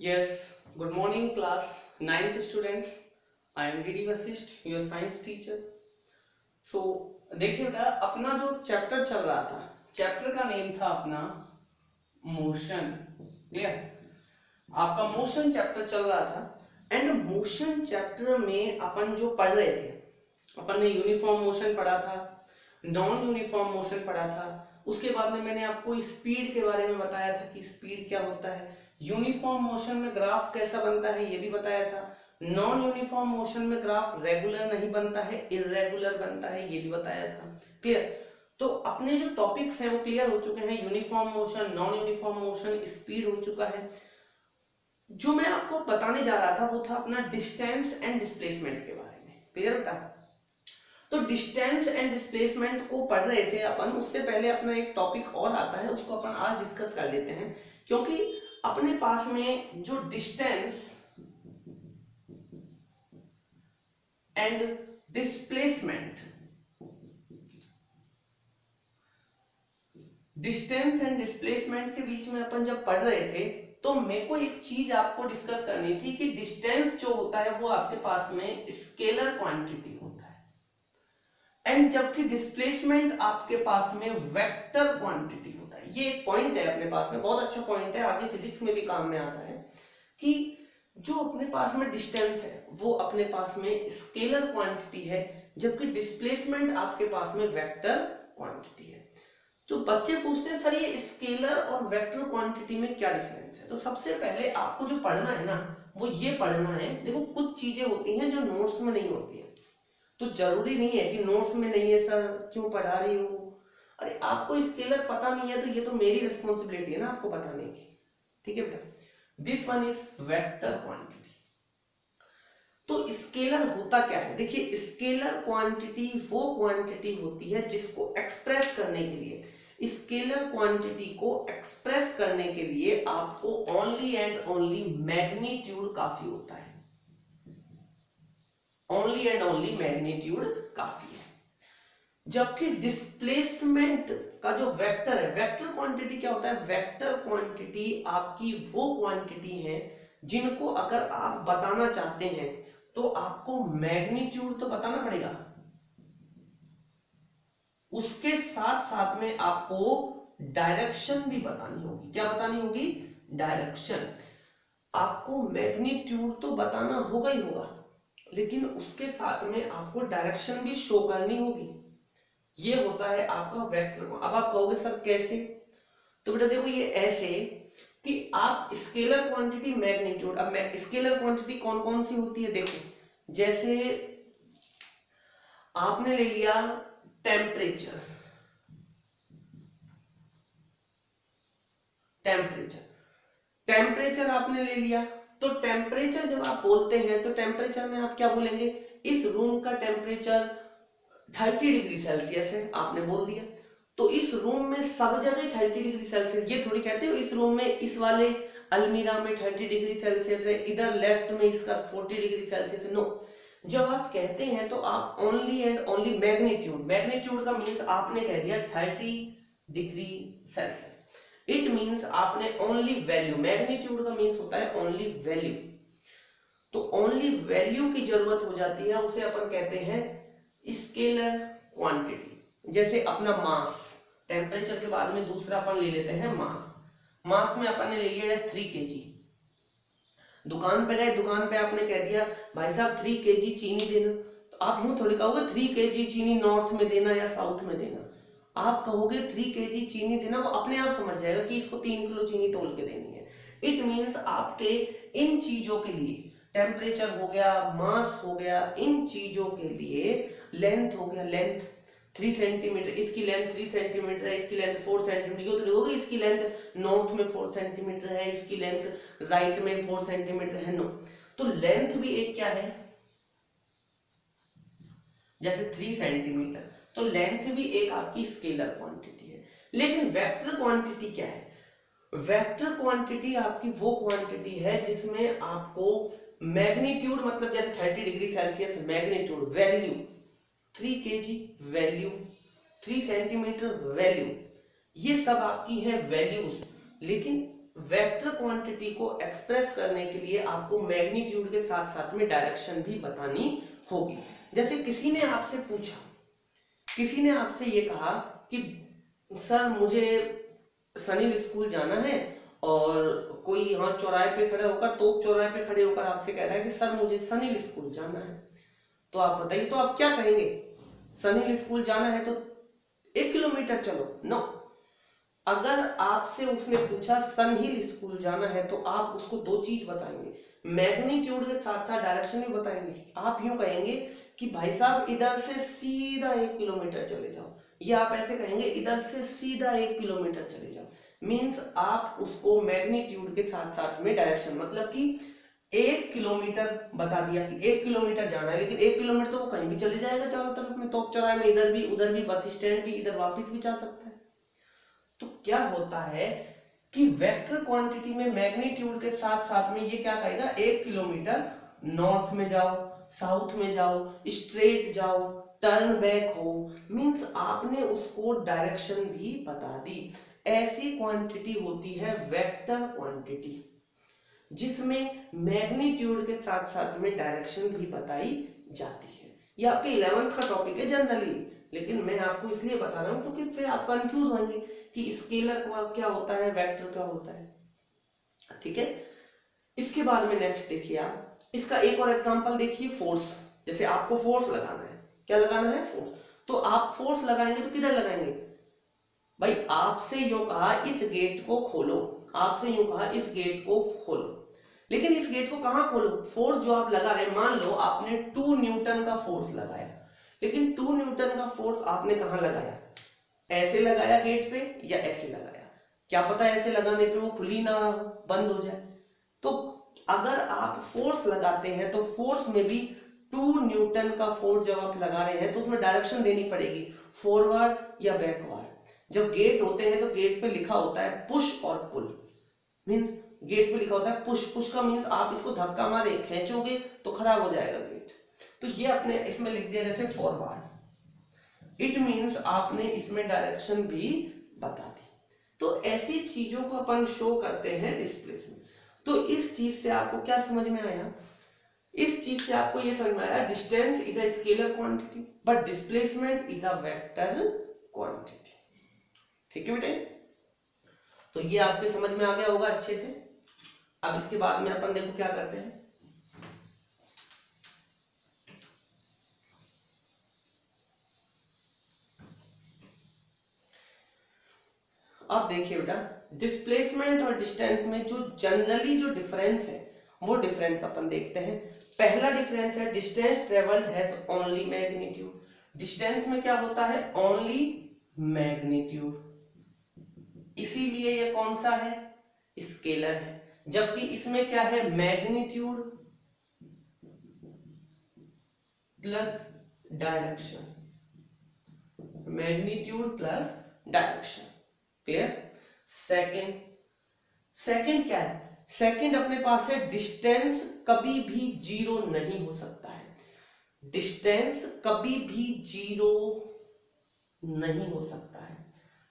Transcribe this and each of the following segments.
Yes, good morning class 9th students. I am DD Vasisht, your science teacher. So देखिए बेटा, अपना जो chapter चल रहा था, चैप्टर का नेम था अपना मोशन। क्लियर? आपका मोशन चैप्टर चल रहा था एंड मोशन चैप्टर में अपन जो पढ़ रहे थे, अपन ने यूनिफॉर्म मोशन पढ़ा था, नॉन यूनिफॉर्म मोशन पढ़ा था। उसके बाद में मैंने आपको स्पीड के बारे में बताया था कि स्पीड क्या होता है, यूनिफॉर्म मोशन में ग्राफ कैसा बनता है ये भी बताया था, नॉन यूनिफॉर्म मोशन में ग्राफ रेगुलर नहीं बनता है, इरेगुलर बनता है, ये भी बताया था। क्लियर? तो अपने जो टॉपिक्स हैं वो क्लियर हो चुके हैं। Uniform motion, non uniform motion, speed हो चुका है। जो मैं आपको बताने जा रहा था वो था अपना डिस्टेंस एंड डिस्प्लेसमेंट के बारे में। क्लियर बेटा? तो डिस्टेंस एंड डिस्प्लेसमेंट को पढ़ रहे थे अपन, उससे पहले अपना एक टॉपिक और आता है, उसको अपन आज डिस्कस कर लेते हैं। क्योंकि अपने पास में जो distance and displacement, distance and displacement के बीच में अपन जब पढ़ रहे थे तो मेरे को एक चीज आपको डिस्कस करनी थी कि डिस्टेंस जो होता है वो आपके पास में स्केलर क्वांटिटी होता है एंड जबकि डिस्प्लेसमेंट आपके पास में वेक्टर क्वांटिटी होता है। ये एक पॉइंट है अपने पास में, बहुत अच्छा पॉइंट है, आगे फिजिक्स में भी काम में आता है कि जो अपने पास में डिस्टेंस है वो अपने पास में स्केलर क्वांटिटी है, जबकि डिस्प्लेसमेंट आपके पास में वेक्टर क्वांटिटी है। जो बच्चे पूछते हैं सर ये स्केलर और वेक्टर क्वांटिटी में क्या डिफरेंस है, तो सबसे पहले आपको जो पढ़ना है ना वो ये पढ़ना है। देखो कुछ चीजें होती हैं जो नोट्स में नहीं होती है, तो जरूरी नहीं है कि नोट्स में नहीं है सर क्यों पढ़ा रही हो। अरे आपको स्केलर पता नहीं है तो ये तो मेरी रिस्पॉन्सिबिलिटी है ना आपको बताने की। ठीक है बेटा? This one is vector quantity. तो स्केलर होता क्या है? देखिए स्केलर क्वांटिटी वो क्वांटिटी होती है जिसको एक्सप्रेस करने के लिए, स्केलर क्वांटिटी को एक्सप्रेस करने के लिए आपको ओनली एंड ओनली मैग्नीट्यूड काफी होता है। ओनली एंड ओनली मैग्नीट्यूड काफी है। जबकि डिस्प्लेसमेंट का जो वेक्टर है, वेक्टर क्वांटिटी क्या होता है? वेक्टर क्वांटिटी आपकी वो क्वांटिटी है जिनको अगर आप बताना चाहते हैं तो आपको मैग्नीट्यूड तो बताना पड़ेगा, उसके साथ साथ में आपको डायरेक्शन भी बतानी होगी। क्या बतानी होगी? डायरेक्शन। आपको मैग्नीट्यूड तो बताना होगा ही होगा, लेकिन उसके साथ में आपको डायरेक्शन भी शो करनी होगी। ये होता है आपका वेक्टर। अब आप कहोगे सर कैसे? तो बेटा देखो ये ऐसे कि आप स्केलर क्वांटिटी, मैग्नीट्यूड। अब स्केलर क्वांटिटी कौन कौन सी होती है देखो, जैसे आपने ले लिया टेम्परेचर, टेम्परेचर आपने ले लिया। तो टेम्परेचर जब आप बोलते हैं तो टेम्परेचर में आप क्या बोलेंगे? इस रूम का टेम्परेचर 30 डिग्री सेल्सियस है, आपने बोल दिया। तो इस रूम में सब जगह 30 डिग्री सेल्सियस, ये थोड़ी कहते हो इस रूम में, इस वाले अलमीरा में 30 डिग्री सेल्सियस है, इधर लेफ्ट में इसका 40 डिग्री सेल्सियस है। नो, जब आप कहते हैं तो आप only and only magnitude, magnitude का मीन्स आपने कह दिया 30 डिग्री सेल्सियस, इट मीन्स आपने ओनली वैल्यू, मैग्नीट्यूड का मीन्स होता है ओनली वैल्यू। तो ओनली वैल्यू की जरूरत हो जाती है, उसे अपन कहते हैं स्केलर क्वांटिटी। जैसे अपना मास, टेम्परेचर के बाद में दूसरा अपन ले लेते हैं मास। मास में अपन ने ले लिया 3 kg। दुकान पे गए, दुकान पे आपने कह दिया भाई साहब 3 kg चीनी देना, तो आप यूं थोड़ी कहोगे 3 kg चीनी नॉर्थ में देना या साउथ में देना। आप कहोगे 3 kg चीनी देना, वो अपने आप समझ जाएगा कि इसको 3 किलो चीनी तोल के देनी है। इट मीन्स आपके इन चीजों के लिए, टेम्परेचर हो गया, मास हो गया, इन चीजों के लिए लेंथ हो गया, लेंथ 3 सेंटीमीटर, इसकी लेंथ 3 सेंटीमीटर है, इसकी लेंथ 4 सेंटीमीटर, ये तो होगी इसकी लेंथ नॉर्थ में 4 सेंटीमीटर है, इसकी लेंथ राइट में 4 सेंटीमीटर है। नो, तो लेंथ भी एक क्या है, जैसे 3 सेंटीमीटर, तो लेंथ भी एक आपकी स्केलर क्वांटिटी है। लेकिन वेक्टर क्वांटिटी क्या है? वेक्टर क्वांटिटी आपकी वो क्वांटिटी है जिसमें आपको मैग्नीट्यूड, मतलब जैसे 30 degree Celsius magnitude, value 3 kg value, 3 centimetre value, ये सब आपकी है वैल्यूज। लेकिन वेक्टर क्वांटिटी को एक्सप्रेस करने के लिए आपको मैग्नीट्यूड के साथ साथ में डायरेक्शन भी बतानी होगी। जैसे किसी ने आपसे पूछा, किसी ने आपसे ये कहा कि सर मुझे सनील स्कूल जाना है, और कोई यहाँ चौराहे पे खड़े होकर, तोप चौराहे पे खड़े होकर आपसे कह रहा है कि सर मुझे सनील स्कूल जाना है, तो आप बताइए, तो आप क्या कहेंगे? सनील स्कूल जाना है तो 1 किलोमीटर चलो? नो। अगर आपसे उसने पूछा सन हिल स्कूल जाना है तो आप उसको दो चीज बताएंगे, मैग्नीट्यूड के साथ साथ डायरेक्शन भी बताएंगे। आप यूं कहेंगे कि भाई साहब इधर से सीधा 1 किलोमीटर चले जाओ, या आप ऐसे कहेंगे इधर से सीधा 1 किलोमीटर चले जाओ। मीन्स आप उसको मैग्नीट्यूड के साथ साथ में डायरेक्शन, मतलब कि 1 किलोमीटर बता दिया कि 1 किलोमीटर जाना है, लेकिन 1 किलोमीटर तो वो कहीं भी चले जाएगा चारों तरफ में, तोप चौराहे में, इधर भी उधर भी, बस स्टैंड भी, इधर वापस भी जा सकता है। तो क्या होता है कि वेक्टर क्वांटिटी में मैग्नीट्यूड के साथ साथ में ये क्या कहेगा, 1 किलोमीटर नॉर्थ में जाओ, साउथ में जाओ, स्ट्रेट जाओ, टर्न बैक हो, मींस आपने उसको डायरेक्शन भी बता दी। ऐसी क्वांटिटी होती है वेक्टर क्वांटिटी, जिसमें मैग्नीट्यूड के साथ साथ में डायरेक्शन भी बताई जाती है। ये आपके 11th का टॉपिक है जनरली, लेकिन मैं आपको इसलिए बता रहा हूं क्योंकि फिर आप कंफ्यूज होंगे कि स्केलर क्या होता है, वेक्टर क्या होता है। ठीक है, इसके बाद में नेक्स्ट देखिए आप, इसका एक और एग्जांपल देखिए, फोर्स। जैसे आपको फोर्स लगाना है, क्या लगाना है, फोर्स। तो आप फोर्स लगाएंगे तो किधर लगाएंगे भाई? आपसे यूं कहा इस गेट को खोलो, आपसे यूं कहा इस गेट को खोलो, लेकिन इस गेट को कहां खोलो? फोर्स जो आप लगा रहे हैं, मान लो आपने 2 न्यूटन का फोर्स लगाया, लेकिन 2 न्यूटन का फोर्स आपने कहां लगाया? ऐसे लगाया गेट पे या ऐसे लगाया? क्या पता ऐसे लगाने पे वो खुली ना हो, बंद हो जाए। तो अगर आप फोर्स लगाते हैं तो फोर्स में भी 2 न्यूटन का फोर्स जब आप लगा रहे हैं तो उसमें डायरेक्शन देनी पड़ेगी, फॉरवर्ड या बैकवर्ड। जब गेट होते हैं तो गेट पे लिखा होता है पुश और पुल, मींस गेट पे लिखा होता है पुश। पुश का मींस आप इसको धक्का मारे, खींचोगे तो खराब हो जाएगा गेट। तो ये आपने इसमें लिख दिया जैसे फॉरवर्ड, इट मीन्स आपने इसमें डायरेक्शन भी बता दी। तो ऐसी चीजों को अपन शो करते हैं डिस्प्लेस में। तो इस चीज से आपको क्या समझ में आया? इस चीज से आपको ये समझ में आया distance is a scalar quantity but displacement is a vector quantity. ठीक है बेटे, तो ये आपके समझ में आ गया होगा अच्छे से। अब इसके बाद में अपन देखो क्या करते हैं। अब देखिए बेटा, डिस्प्लेसमेंट और डिस्टेंस में जो जनरली जो डिफरेंस है वो डिफरेंस अपन देखते हैं। पहला डिफरेंस है distance travelled has only magnitude. Distance में क्या होता है? ओनली मैग्नीट्यूड, इसीलिए ये कौन सा है? स्केलर है। जबकि इसमें क्या है? Magnitude plus direction, magnitude plus direction. Clear? Second क्या है? सेकंड अपने पास है डिस्टेंस कभी भी जीरो नहीं हो सकता है। डिस्टेंस कभी भी जीरो नहीं हो सकता है,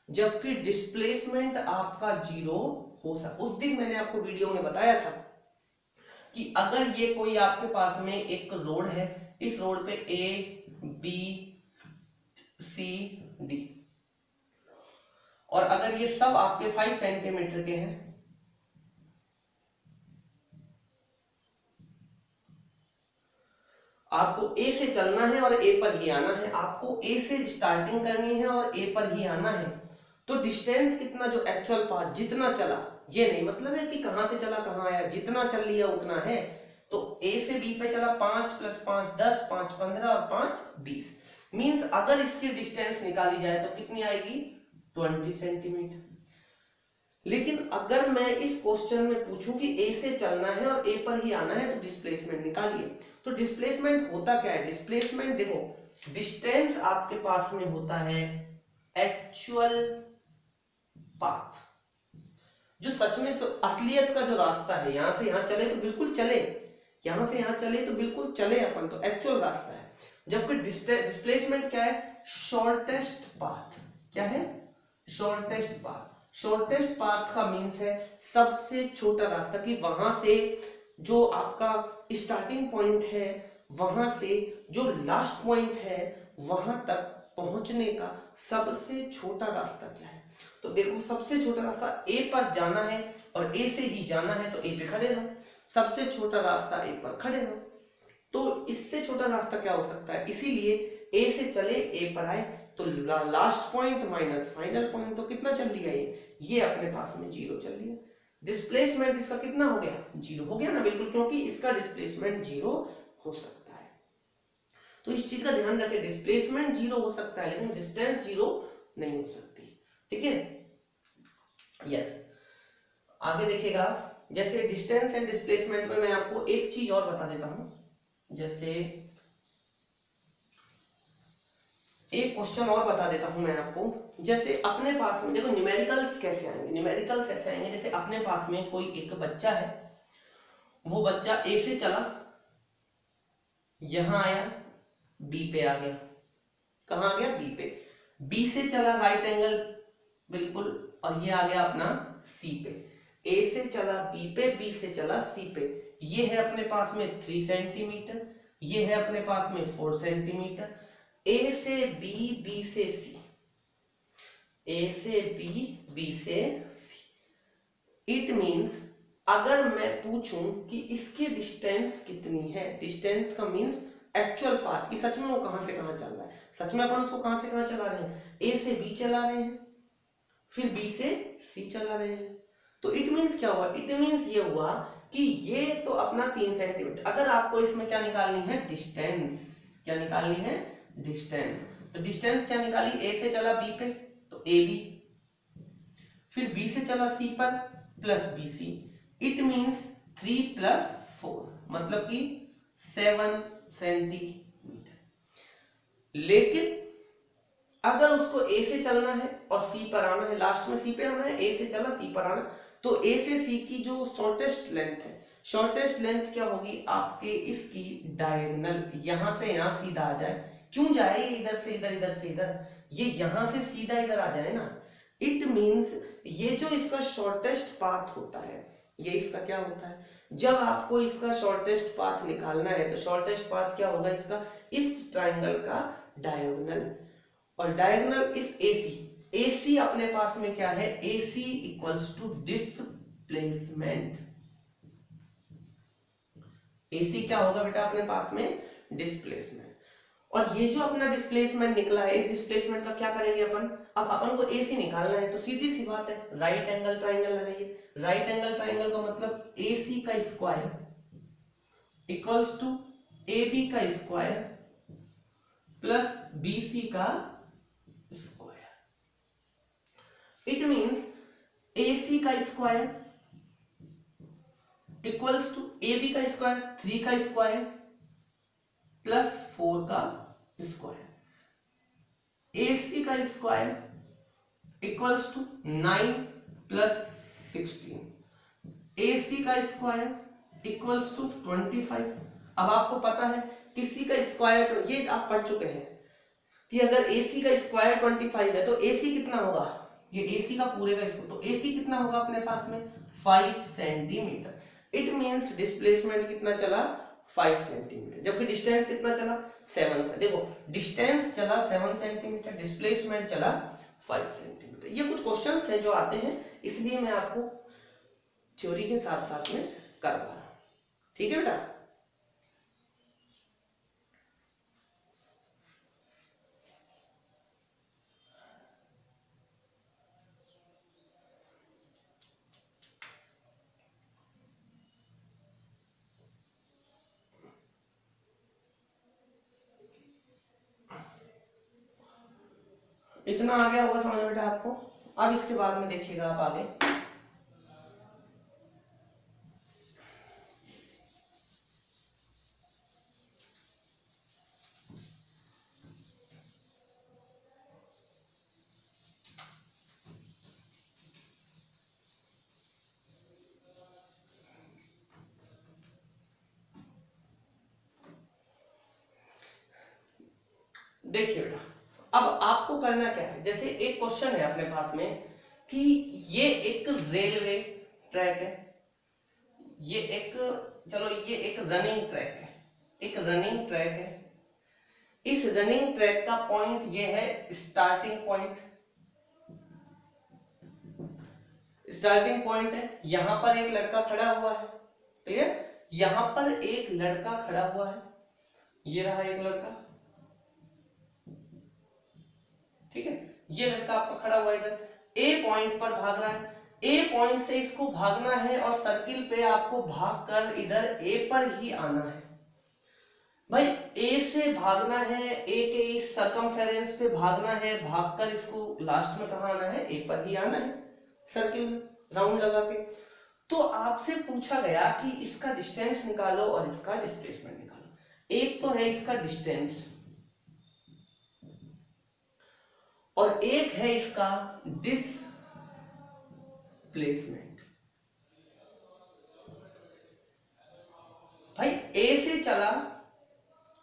जबकि डिस्प्लेसमेंट आपका जीरो हो सकता। उस दिन मैंने आपको वीडियो में बताया था कि अगर ये कोई आपके पास में एक रोड है, इस रोड पे A B C D, और अगर ये सब आपके 5 सेंटीमीटर के हैं, आपको A से चलना है और A पर ही आना है, आपको A से स्टार्टिंग करनी है और A पर ही आना है, तो डिस्टेंस कितना, जो एक्चुअल पाथ जितना चला, ये नहीं मतलब है कि कहां से चला कहां आया, जितना चल लिया उतना है। तो A से B पे चला 5 + 5 10, 5 15 और 5 20, मींस अगर इसकी डिस्टेंस निकाली जाए तो कितनी आएगी? 20 सेंटीमीटर। लेकिन अगर मैं इस क्वेश्चन में पूछूं कि A से चलना है और A पर ही आना है तो डिस्प्लेसमेंट निकालिए। तो डिस्प्लेसमेंट होता क्या है? डिस्प्लेसमेंट देखो, डिस्टेंस आपके पास में होता है एक्चुअल पाथ, जो सच में असलियत का जो रास्ता है, यहां से यहां चले तो बिल्कुल चले, यहां से यहां चले तो बिल्कुल चले अपन, तो एक्चुअल रास्ता है। जबकि डिस्प्लेसमेंट क्या है? Shortest path. क्या है? Shortest path. शॉर्टेस्ट पाथ का मीन्स है सबसे छोटा रास्ता, कि वहां से जो आपका स्टार्टिंग पॉइंट है वहां से जो लास्ट पॉइंट है वहां तक पहुंचने का सबसे छोटा रास्ता क्या है। तो देखो सबसे छोटा रास्ता ए पर जाना है और ए से ही जाना है, तो ए पे खड़े रहो। सबसे छोटा रास्ता ए पर खड़े रहो। तो इससे छोटा रास्ता क्या हो सकता है, इसीलिए ए से चले ए पर आए, तो last point minus final point, तो कितना चल लिया ये अपने पास में 0 चल लिया। डिस्प्लेसमेंट इसका कितना हो गया, 0 हो गया ना, बिल्कुल, क्योंकि इसका डिस्प्लेसमेंट 0 हो सकता है। तो इस चीज का ध्यान रखें, डिस्प्लेसमेंट 0 हो सकता है लेकिन डिस्टेंस 0 नहीं हो सकती। ठीक है, यस। आगे देखिएगा, जैसे डिस्टेंस एंड डिस्प्लेसमेंट में मैं आपको एक चीज और बता देता हूं। जैसे एक क्वेश्चन और बता देता हूं मैं आपको। जैसे अपने पास में देखो न्यूमेरिकल्स कैसे आएंगे, न्यूमेरिकल्स ऐसे आएंगे, जैसे अपने पास में कोई एक बच्चा है, वो बच्चा ए से चला, यहां आया, बी पे आ गया। कहां आ गया, बी पे। बी से चला राइट एंगल बिल्कुल, और ये आ गया अपना सी पे। ए से चला बी पे, बी से चला सी पे। ये है अपने पास में 3 सेंटीमीटर, ये है अपने पास में 4 सेंटीमीटर। ए से बी, बी से सी, ए से बी, बी से सी। इट मीन्स अगर मैं पूछूं कि इसकी डिस्टेंस कितनी है, डिस्टेंस का मीन्स एक्चुअल पाथ, कि सच में वो कहां से कहां चल रहा है, सच में अपन उसको कहां से कहां चला रहे हैं, ए से बी चला रहे हैं, फिर बी से सी चला रहे हैं। तो इट मीन्स क्या हुआ, इट मीन्स ये हुआ कि ये तो अपना 3 सेंटीमीटर। अगर आपको इसमें क्या निकालनी है, डिस्टेंस, क्या निकालनी है, डिस्टेंस। तो डिस्टेंस क्या निकाली, ए से चला बी पे तो ए बी, फिर बी से चला सी पर plus B C. It means 3 + 4 मतलब कि 7 सेंटीमीटर। लेकिन अगर उसको ए से चलना है और सी पर आना है, लास्ट में सी पे आना है, ए से चला सी पर आना, तो ए से सी की जो शॉर्टेस्ट लेंथ है, शॉर्टेस्ट लेंथ क्या होगी आपके, इसकी डायगोनल, यहां से यहां सीधा आ जाए। क्यों जाए इधर से इधर, इधर से इधर, ये यहां से सीधा इधर आ जाए ना। इट मीन्स ये जो इसका शॉर्टेस्ट पाथ होता है, ये इसका क्या होता है, जब आपको इसका शॉर्टेस्ट पाथ निकालना है तो शॉर्टेस्ट पाथ क्या होगा इसका, इस ट्राइंगल का डायगोनल, और डायगोनल इस AC। AC अपने पास में क्या है, AC equals to displacement. AC क्या होगा बेटा अपने पास में, डिस्प्लेसमेंट। और ये जो अपना डिस्प्लेसमेंट निकला है, इस डिस्प्लेसमेंट का क्या करेंगे अपन, अब अपन को AC निकालना है, तो सीधी सी बात है राइट एंगल ट्राइंगल लगाइए। राइट एंगल ट्राइंगल का मतलब AC का स्क्वायर इक्वल्स टू AB का स्क्वायर प्लस BC का स्क्वायर। इट मींस AC का स्क्वायर इक्वल्स टू AB का स्क्वायर, 3 का स्क्वायर प्लस 4 का स्क्वायर। AC का स्क्वायर इक्वल्स टू 9 + 16। AC का स्क्वायर इक्वल्स टू 25। अब आपको पता है किसी का स्क्वायर, तो ये आप पढ़ चुके हैं कि अगर AC का स्क्वायर 25 है तो AC कितना होगा, ये AC का पूरे का स्क्वायर, तो AC कितना होगा अपने पास में 5 सेंटीमीटर। इट मींस डिस्प्लेसमेंट कितना चला 5 सेंटीमीटर, जबकि डिस्टेंस कितना चला 7 से। देखो डिस्टेंस चला 7 सेंटीमीटर, डिस्प्लेसमेंट चला 5 सेंटीमीटर। ये कुछ क्वेश्चंस हैं जो आते हैं, इसलिए मैं आपको थ्योरी के साथ साथ में करवा रहा हूं। ठीक है बेटा, इतना आ गया होगा समझ बेटा आपको। अब इसके बाद में देखिएगा आप आगे, देखिए बेटा अब आपको करना क्या है, जैसे एक क्वेश्चन है अपने पास में कि ये एक रेलवे ट्रैक है, ये एक, चलो ये एक रनिंग ट्रैक है, एक रनिंग ट्रैक है। इस रनिंग ट्रैक का पॉइंट ये है स्टार्टिंग पॉइंट, स्टार्टिंग पॉइंट है। यहां पर एक लड़का खड़ा हुआ है, ठीक है, यहां पर एक लड़का खड़ा हुआ है, ये रहा एक लड़का, ठीक है, ये लड़का आपका खड़ा हुआ है इधर, ए पॉइंट पर भाग रहा है। ए पॉइंट से इसको भागना है और सर्किल पे आपको भागकर इधर ए पर ही आना है। भाई ए से भागना है, ए के इस सर्कमफेरेंस पे भागना है, भागकर इसको लास्ट में कहां आना है, ए पर ही आना है सर्किल में राउंड लगा के। तो आपसे पूछा गया कि इसका डिस्टेंस निकालो और इसका डिस्प्लेसमेंट निकालो। एक तो है इसका डिस्टेंस और एक है इसका डिस्प्लेसमेंट। भाई ए से चला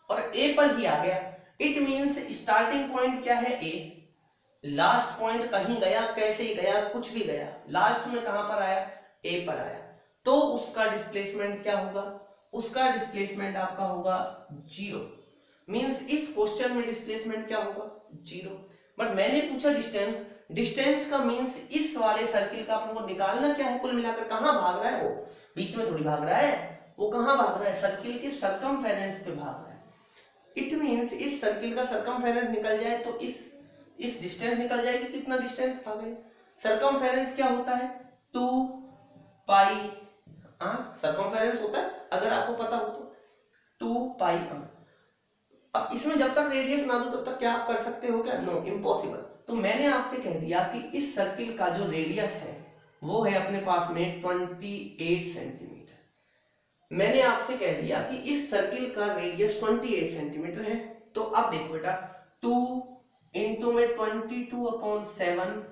और ए पर ही आ गया, इट मींस स्टार्टिंग पॉइंट क्या है, ए, लास्ट पॉइंट कहीं गया, कैसे ही गया, कुछ भी गया, लास्ट में कहां पर आया, ए पर आया, तो उसका डिस्प्लेसमेंट क्या होगा, उसका डिस्प्लेसमेंट आपका होगा 0। मींस इस क्वेश्चन में डिस्प्लेसमेंट क्या होगा, 0। बट मैंने पूछा डिस्टेंस, डिस्टेंस का मींस इस वाले सर्किल का अपन को निकालना क्या है, कुल मिलाकर कहां भाग रहा है, वो बीच में थोड़ी भाग रहा है, वो कहां भाग रहा है, सर्किल के सर्कमफेरेंस पे भाग रहा है। इट मींस इस सर्किल का सर्कमफेरेंस निकल जाए तो इस डिस्टेंस निकल जाएगी, कितना डिस्टेंस भागे। सर्कमफेरेंस क्या होता है, 2 पाई आर सर्कमफेरेंस होता है, अगर आपको पता हो तो 2 पाई आर। अब इसमें जब तक रेडियस ना दो तब तक क्या आप कर सकते हो क्या, नो, इम्पॉसिबल। तो मैंने आपसे कह दिया कि इस सर्किल का जो रेडियस है वो है अपने पास में 28 सेंटीमीटर। मैंने आपसे कह दिया कि इस सर्किल का रेडियस 28 सेंटीमीटर है। तो अब देखो बेटा, 2 इंटू में 22/7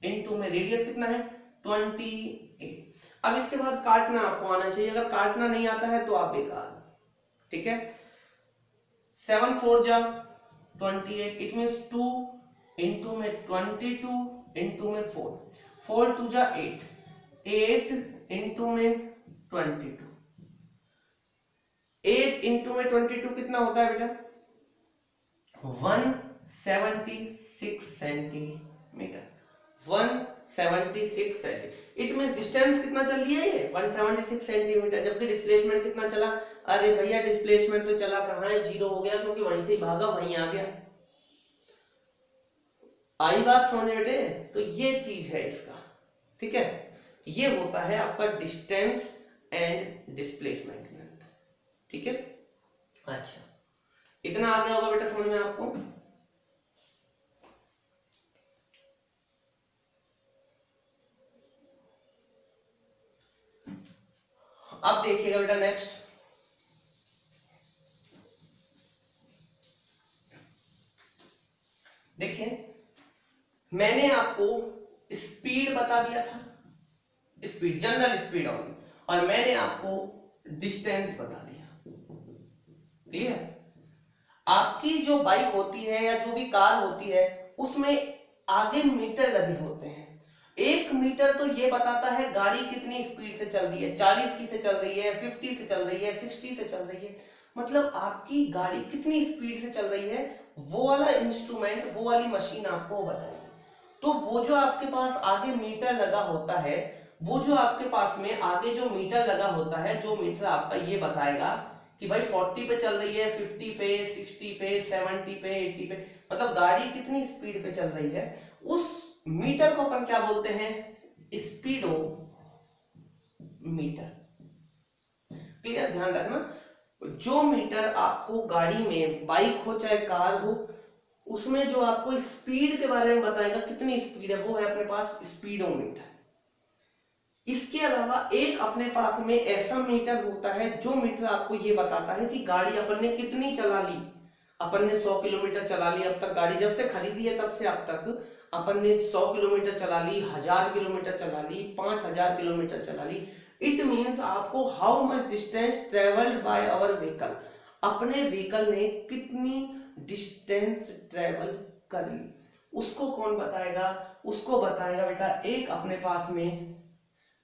इंटू में रेडियस कितना है 28। अब इसके बाद काटना आपको आना चाहिए, अगर काटना नहीं आता है तो आप बेकार, ठीक है। 7 4 जा 28, इट मींस 2 इंटू में 22 इंटू में 4, 4 2 जा 8, 8 इंटू में 22, 8 इंटू में 22 कितना होता है बेटा, 176 centimetre, 176 centimetre. It means distance कितना चल रही है ये 176 सेंटीमीटर, जबकि डिस्प्लेसमेंट कितना चला, अरे भैया डिस्प्लेसमेंट तो चला कहां है, 0 हो गया, क्योंकि वहीं से भागा वहीं आ गया। आई बात समझ बेटे, तो ये चीज है इसका, ठीक है, ये होता है आपका डिस्टेंस एंड डिस्प्लेसमेंट, ठीक है। अच्छा, इतना आ गया होगा बेटा समझ में आपको। अब देखिएगा बेटा नेक्स्ट, देखिए मैंने आपको स्पीड बता दिया था, स्पीड, जनरल स्पीड ऑन, और मैंने आपको डिस्टेंस बता दिया, ठीक है। आपकी जो बाइक होती है या जो भी कार होती है उसमें आगे मीटर लगे होते हैं। 1 मीटर तो ये बताता है गाड़ी कितनी स्पीड से चल रही है, 40 की से चल रही है, 50 से चल रही है, 60 से चल रही है, मतलब आपकी गाड़ी कितनी स्पीड से चल रही है, वो वाला इंस्ट्रूमेंट, वो वाली मशीन आपको बताएगी। तो वो जो आपके पास आगे मीटर लगा होता है, वो जो आपके पास में आगे जो मीटर लगा होता है, जो मीटर आपका ये बताएगा कि भाई 40 पे चल रही है, 50 पे, 60 पे, 70 पे, 80 पे, मतलब गाड़ी कितनी स्पीड पे चल रही है, उस मीटर को अपन क्या बोलते हैं, स्पीडो मीटर। क्लियर, ध्यान रखना, जो मीटर आपको गाड़ी में, बाइक हो चाहे कार हो, उसमें जो आपको स्पीड के बारे में बताएगा कितनी स्पीड है, वो है अपने पास स्पीडोमीटर। इसके अलावा एक अपने पास में ऐसा मीटर होता है जो मीटर आपको ये बताता है कि गाड़ी अपन ने कितनी चला ली। अपन ने 100 किलोमीटर चला ली, अब तक गाड़ी जब से खरीदी है तब से अब तक अपन ने 100 किलोमीटर चला ली, 1000 किलोमीटर चला ली, 5000 किलोमीटर चला ली। इट मींस आपको how much distance travelled by our vehicle, अपने व्हीकल ने कितनी डिस्टेंस ट्रेवल कर ली, उसको कौन बताएगा, उसको बताएगा बेटा। एक अपने पास में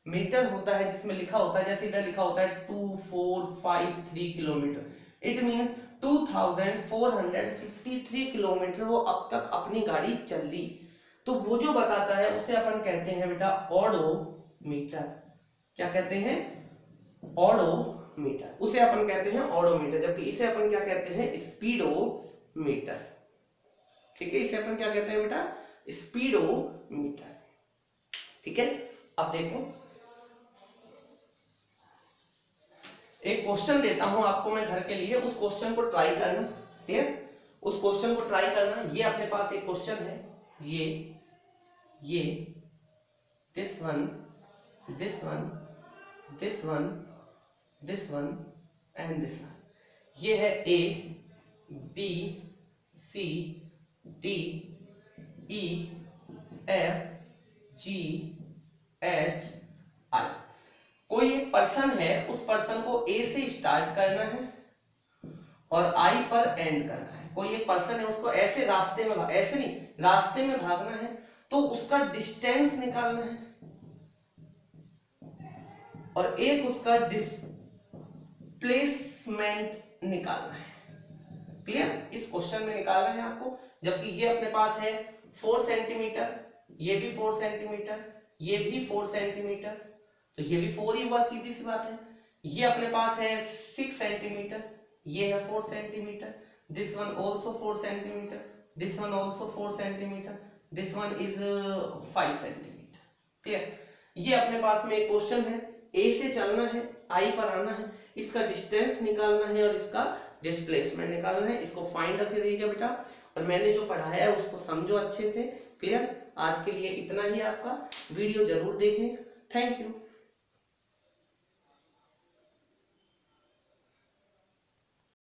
मीटर होता है जिसमें लिखा होता है, जैसे इधर लिखा होता है 2453 किलोमीटर, इट मींस 2453 किलोमीटर वो अब तक अपनी गाड़ी चल दी। तो वो जो बताता है उसे अपन कहते हैं बेटा ऑडोमीटर। क्या कहते हैं? ऑडोमीटर। उसे अपन कहते हैं ऑडोमीटर, जबकि इसे अपन क्या कहते हैं? स्पीडोमीटर। ठीक है, इसे अपन क्या कहते हैं बेटा? स्पीडोमीटर। ठीक है, अब देखो एक क्वेश्चन देता हूं आपको मैं घर के लिए, उस क्वेश्चन को ट्राई करना। क्लियर? उस क्वेश्चन को ट्राई करना। ये अपने पास एक क्वेश्चन है, ये this one, this one, this one, this one and this one. ये है A B C D E F G H I. कोई एक पर्सन है, उस पर्सन को ए से स्टार्ट करना है और आई पर एंड करना है। कोई एक पर्सन है, उसको ऐसे रास्ते में, ऐसे नहीं, रास्ते में भागना है, तो उसका डिस्टेंस निकालना है और एक उसका डिस्प्लेसमेंट निकालना है। क्लियर? इस क्वेश्चन में निकालना है आपको। जबकि ये अपने पास है 4 सेंटीमीटर, ये भी 4 सेंटीमीटर, ये भी 4 सेंटीमीटर, तो ये भी 4 ही हुआ, सीधी सी बात है। ये अपने पास है 6 सेंटीमीटर, ये है 4 centimetre, this one also 4 centimetre, this one also 4 centimetre, this one is 5 centimetre. Clear? ये अपने पास में एक क्वेश्चन है, ए से चलना है, आई पर आना है, इसका डिस्टेंस निकालना है और इसका डिस्प्लेसमेंट निकालना है। इसको फाइंड करके देगा बेटा, और मैंने जो पढ़ाया है उसको समझो अच्छे से। क्लियर? आज के लिए इतना ही। आपका वीडियो जरूर देखें। Thank you.